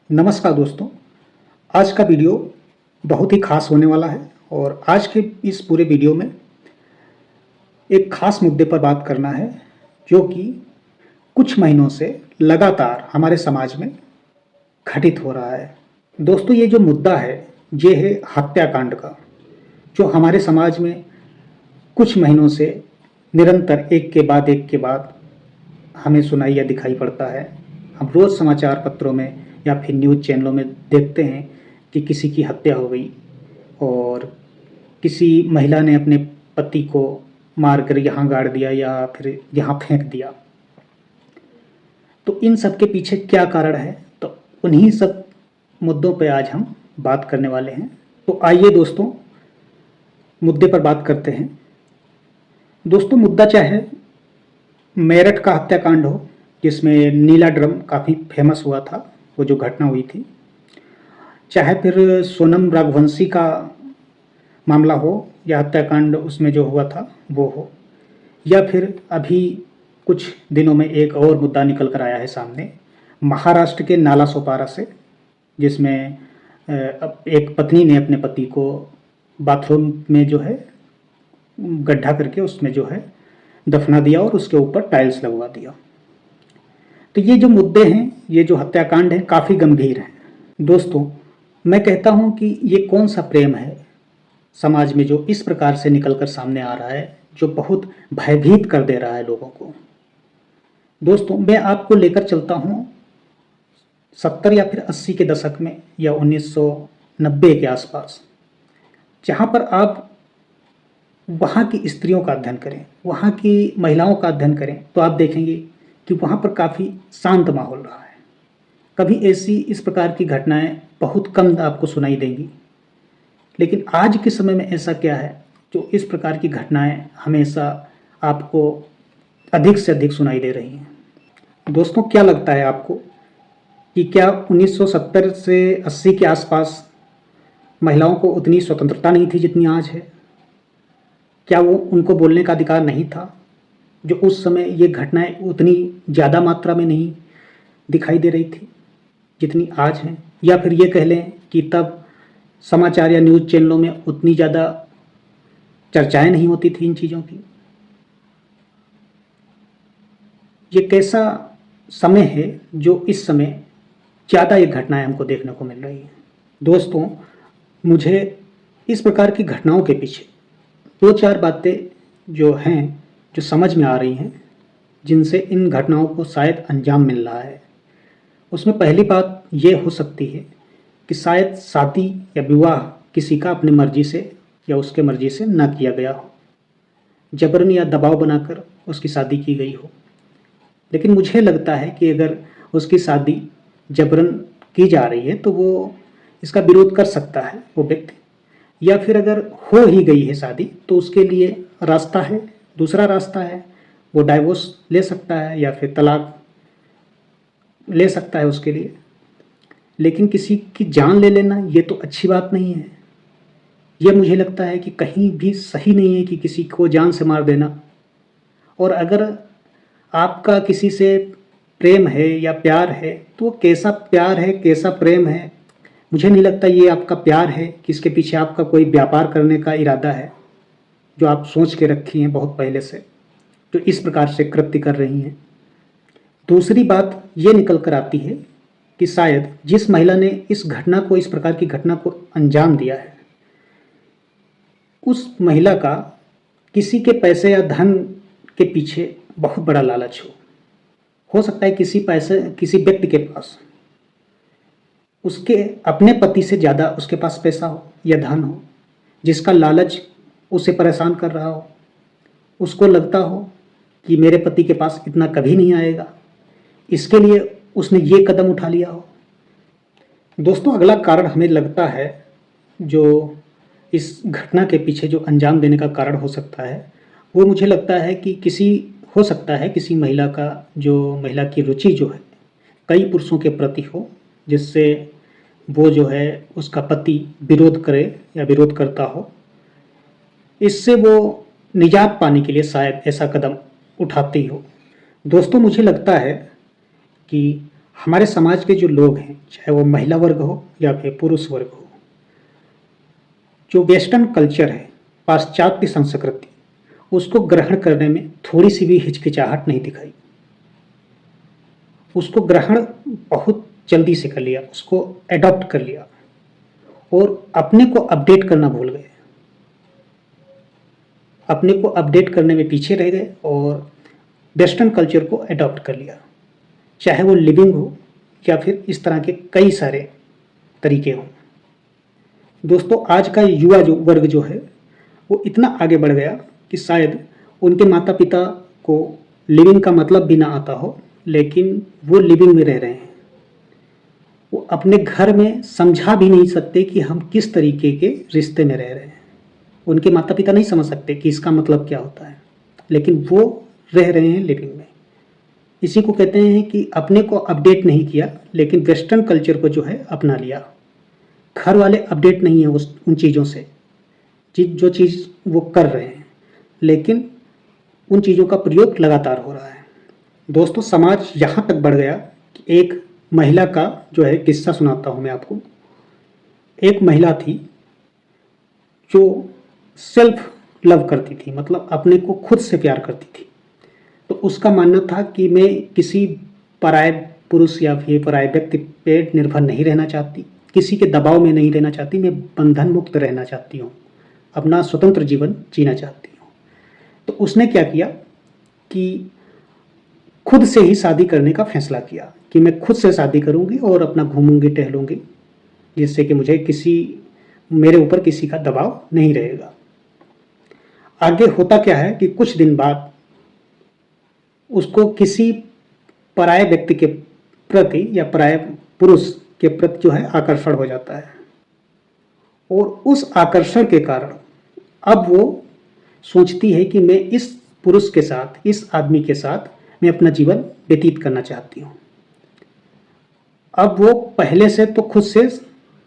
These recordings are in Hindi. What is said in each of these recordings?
नमस्कार दोस्तों। आज का वीडियो बहुत ही खास होने वाला है और आज के इस पूरे वीडियो में एक खास मुद्दे पर बात करना है जो कि कुछ महीनों से लगातार हमारे समाज में घटित हो रहा है। दोस्तों, ये जो मुद्दा है ये है हत्याकांड का, जो हमारे समाज में कुछ महीनों से निरंतर एक के बाद हमें सुनाई या दिखाई पड़ता है। हम रोज़ समाचार पत्रों में या फिर न्यूज़ चैनलों में देखते हैं कि किसी की हत्या हो गई और किसी महिला ने अपने पति को मारकर यहाँ गाड़ दिया या फिर यहाँ फेंक दिया। तो इन सब के पीछे क्या कारण है, तो उन्हीं सब मुद्दों पे आज हम बात करने वाले हैं। तो आइए दोस्तों, मुद्दे पर बात करते हैं। दोस्तों, मुद्दा चाहे मेरठ का हत्याकांड हो, जिसमें नीला ड्रम काफ़ी फेमस हुआ था, वो जो घटना हुई थी, चाहे फिर सोनम रघुवंशी का मामला हो या हत्याकांड उसमें जो हुआ था वो हो, या फिर अभी कुछ दिनों में एक और मुद्दा निकल कर आया है सामने, महाराष्ट्र के नाला सोपारा से, जिसमें एक पत्नी ने अपने पति को बाथरूम में जो है गड्ढा करके उसमें जो है दफना दिया और उसके ऊपर टाइल्स लगवा दिया। तो ये जो मुद्दे हैं, ये जो हत्याकांड हैं, काफ़ी गंभीर हैं। दोस्तों, मैं कहता हूँ कि ये कौन सा प्रेम है समाज में जो इस प्रकार से निकल कर सामने आ रहा है, जो बहुत भयभीत कर दे रहा है लोगों को। दोस्तों, मैं आपको लेकर चलता हूँ 70 या फिर 80 के दशक में या 1990 के आसपास, जहाँ पर आप वहाँ की स्त्रियों का अध्ययन करें, वहाँ की महिलाओं का अध्ययन करें, तो आप देखेंगे कि वहाँ पर काफ़ी शांत माहौल रहा है। कभी ऐसी इस प्रकार की घटनाएं बहुत कम आपको सुनाई देंगी। लेकिन आज के समय में ऐसा क्या है जो इस प्रकार की घटनाएं हमेशा आपको अधिक से अधिक सुनाई दे रही हैं। दोस्तों, क्या लगता है आपको कि क्या 1970 से 80 के आसपास महिलाओं को उतनी स्वतंत्रता नहीं थी जितनी आज है? क्या वो उनको बोलने का अधिकार नहीं था? जो उस समय ये घटनाएं उतनी ज़्यादा मात्रा में नहीं दिखाई दे रही थी जितनी आज हैं? या फिर ये कह लें कि तब समाचार या न्यूज़ चैनलों में उतनी ज़्यादा चर्चाएं नहीं होती थी इन चीज़ों की? ये कैसा समय है जो इस समय ज़्यादा ये घटनाएं हमको देखने को मिल रही हैं? दोस्तों, मुझे इस प्रकार की घटनाओं के पीछे दो चार बातें जो हैं, जो समझ में आ रही हैं, जिनसे इन घटनाओं को शायद अंजाम मिल रहा है। उसमें पहली बात ये हो सकती है कि शायद शादी या विवाह किसी का अपनी मर्जी से या उसके मर्जी से न किया गया हो, जबरन या दबाव बनाकर उसकी शादी की गई हो। लेकिन मुझे लगता है कि अगर उसकी शादी जबरन की जा रही है तो वो इसका विरोध कर सकता है वो व्यक्ति, या फिर अगर हो ही गई है शादी तो उसके लिए रास्ता है, दूसरा रास्ता है, वो डाइवोर्स ले सकता है या फिर तलाक ले सकता है उसके लिए। लेकिन किसी की जान ले लेना ये तो अच्छी बात नहीं है। ये मुझे लगता है कि कहीं भी सही नहीं है कि किसी को जान से मार देना। और अगर आपका किसी से प्रेम है या प्यार है तो वो कैसा प्यार है, कैसा प्रेम है, मुझे नहीं लगता ये आपका प्यार है कि इसके पीछे आपका कोई व्यापार करने का इरादा है, जो आप सोच के रखी हैं बहुत पहले से, जो इस प्रकार से कृत्य कर रही हैं। दूसरी बात ये निकल कर आती है कि शायद जिस महिला ने इस घटना को, इस प्रकार की घटना को अंजाम दिया है, उस महिला का किसी के पैसे या धन के पीछे बहुत बड़ा लालच हो सकता है किसी पैसे, किसी व्यक्ति के पास उसके अपने पति से ज़्यादा उसके पास पैसा हो या धन हो, जिसका लालच उसे परेशान कर रहा हो। उसको लगता हो कि मेरे पति के पास इतना कभी नहीं आएगा, इसके लिए उसने ये कदम उठा लिया हो। दोस्तों, अगला कारण हमें लगता है जो इस घटना के पीछे जो अंजाम देने का कारण हो सकता है, वो मुझे लगता है कि हो सकता है किसी महिला का, जो महिला की रुचि जो है कई पुरुषों के प्रति हो, जिससे वो जो है उसका पति विरोध करे या विरोध करता हो। इससे वो निजात पाने के लिए शायद ऐसा कदम उठाती हो। दोस्तों, मुझे लगता है कि हमारे समाज के जो लोग हैं, चाहे वो महिला वर्ग हो या फिर पुरुष वर्ग हो, जो वेस्टर्न कल्चर है, पाश्चात्य संस्कृति, उसको ग्रहण करने में थोड़ी सी भी हिचकिचाहट नहीं दिखाई। उसको ग्रहण बहुत जल्दी से कर लिया, उसको एडॉप्ट कर लिया और अपने को अपडेट करना भूल गए। अपने को अपडेट करने में पीछे रह गए और वेस्टर्न कल्चर को एडॉप्ट कर लिया, चाहे वो लिविंग हो या फिर इस तरह के कई सारे तरीके हों। दोस्तों, आज का युवा जो वर्ग जो है वो इतना आगे बढ़ गया कि शायद उनके माता पिता को लिविंग का मतलब भी ना आता हो, लेकिन वो लिविंग में रह रहे हैं। वो अपने घर में समझा भी नहीं सकते कि हम किस तरीके के रिश्ते में रह रहे हैं। उनके माता पिता नहीं समझ सकते कि इसका मतलब क्या होता है, लेकिन वो रह रहे हैं लिविंग में। इसी को कहते हैं कि अपने को अपडेट नहीं किया, लेकिन वेस्टर्न कल्चर को जो है अपना लिया। घर वाले अपडेट नहीं है उन चीज़ों से, जो चीज़ वो कर रहे हैं, लेकिन उन चीज़ों का प्रयोग लगातार हो रहा है। दोस्तों, समाज यहाँ तक बढ़ गया कि एक महिला का जो है किस्सा सुनाता हूँ मैं आपको। एक महिला थी जो सेल्फ लव करती थी, मतलब अपने को खुद से प्यार करती थी। तो उसका मानना था कि मैं किसी पराये पुरुष या फिर पराये व्यक्ति पे निर्भर नहीं रहना चाहती, किसी के दबाव में नहीं रहना चाहती, मैं बंधन मुक्त रहना चाहती हूँ, अपना स्वतंत्र जीवन जीना चाहती हूँ। तो उसने क्या किया कि खुद से ही शादी करने का फैसला किया कि मैं खुद से शादी करूँगी और अपना घूमूंगी टहलूंगी, जिससे कि मुझे मेरे ऊपर किसी का दबाव नहीं रहेगा। आगे होता क्या है कि कुछ दिन बाद उसको किसी पराये व्यक्ति के प्रति या पराये पुरुष के प्रति जो है आकर्षण हो जाता है, और उस आकर्षण के कारण अब वो सोचती है कि मैं इस पुरुष के साथ, इस आदमी के साथ मैं अपना जीवन व्यतीत करना चाहती हूँ। अब वो पहले से तो खुद से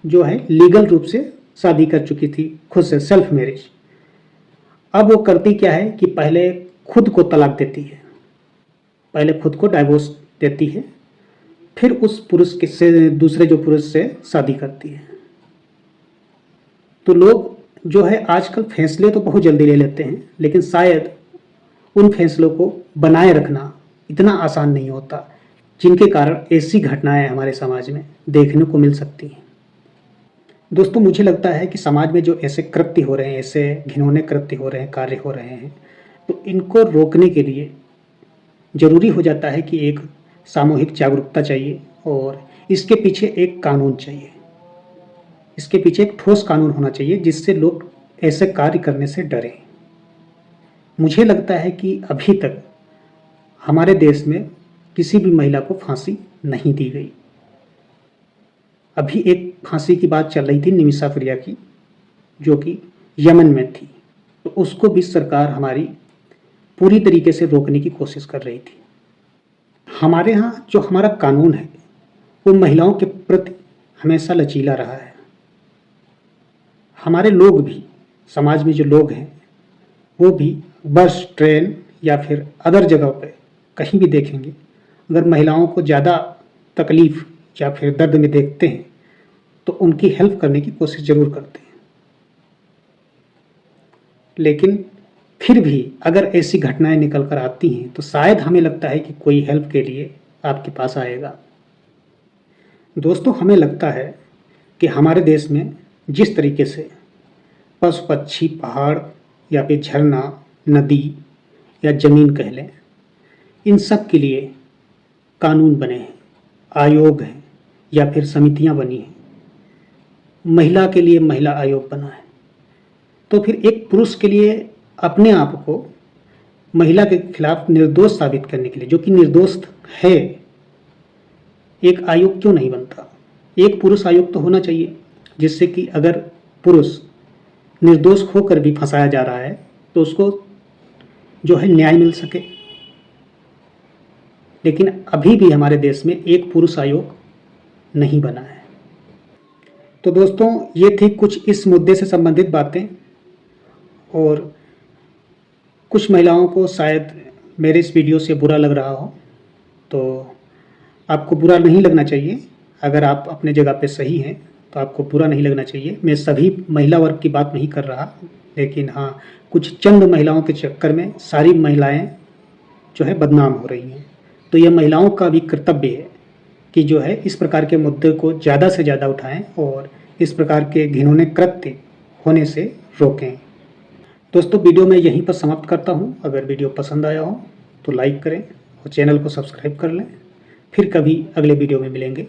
जो है लीगल रूप से शादी कर चुकी थी, खुद से सेल्फ मैरिज। अब वो करती क्या है कि पहले खुद को तलाक देती है, पहले खुद को डाइवोर्स देती है, फिर उस पुरुष के से दूसरे जो पुरुष से शादी करती है। तो लोग जो है आजकल फैसले तो बहुत जल्दी ले लेते हैं, लेकिन शायद उन फैसलों को बनाए रखना इतना आसान नहीं होता, जिनके कारण ऐसी घटनाएं हमारे समाज में देखने को मिल सकती हैं। दोस्तों, मुझे लगता है कि समाज में जो ऐसे कृत्य हो रहे हैं, ऐसे घिनौने कृत्य हो रहे हैं, कार्य हो रहे हैं, तो इनको रोकने के लिए जरूरी हो जाता है कि एक सामूहिक जागरूकता चाहिए और इसके पीछे एक कानून चाहिए। इसके पीछे एक ठोस कानून होना चाहिए जिससे लोग ऐसे कार्य करने से डरें। मुझे लगता है कि अभी तक हमारे देश में किसी भी महिला को फांसी नहीं दी गई। अभी एक फांसी की बात चल रही थी निमिषा प्रिया की, जो कि यमन में थी, तो उसको भी सरकार हमारी पूरी तरीके से रोकने की कोशिश कर रही थी। हमारे यहाँ जो हमारा कानून है वो महिलाओं के प्रति हमेशा लचीला रहा है। हमारे लोग भी, समाज में जो लोग हैं वो भी बस, ट्रेन या फिर अदर जगह पे कहीं भी देखेंगे, अगर महिलाओं को ज़्यादा तकलीफ़ या फिर दर्द में देखते हैं तो उनकी हेल्प करने की कोशिश ज़रूर करते हैं। लेकिन फिर भी अगर ऐसी घटनाएं निकल कर आती हैं तो शायद हमें लगता है कि कोई हेल्प के लिए आपके पास आएगा। दोस्तों, हमें लगता है कि हमारे देश में जिस तरीके से पशु पक्षी, पहाड़ या फिर झरना, नदी या ज़मीन कह लें, इन सब के लिए कानून बने हैं, आयोग हैं या फिर समितियां बनी हैं। महिला के लिए महिला आयोग बना है, तो फिर एक पुरुष के लिए अपने आप को महिला के खिलाफ निर्दोष साबित करने के लिए, जो कि निर्दोष है, एक आयोग क्यों नहीं बनता? एक पुरुष आयोग तो होना चाहिए, जिससे कि अगर पुरुष निर्दोष होकर भी फंसाया जा रहा है तो उसको जो है न्याय मिल सके। लेकिन अभी भी हमारे देश में एक पुरुष आयोग नहीं बना है। तो दोस्तों, ये थी कुछ इस मुद्दे से संबंधित बातें, और कुछ महिलाओं को शायद मेरे इस वीडियो से बुरा लग रहा हो, तो आपको बुरा नहीं लगना चाहिए। अगर आप अपने जगह पे सही हैं तो आपको बुरा नहीं लगना चाहिए। मैं सभी महिला वर्ग की बात नहीं कर रहा, लेकिन हाँ, कुछ चंद महिलाओं के चक्कर में सारी महिलाएं जो है बदनाम हो रही हैं। तो यह महिलाओं का भी कर्तव्य है कि जो है इस प्रकार के मुद्दे को ज़्यादा से ज़्यादा उठाएं और इस प्रकार के घिनौने कृत्य होने से रोकें। दोस्तों, वीडियो मैं यहीं पर समाप्त करता हूं। अगर वीडियो पसंद आया हो तो लाइक करें और चैनल को सब्सक्राइब कर लें। फिर कभी अगले वीडियो में मिलेंगे।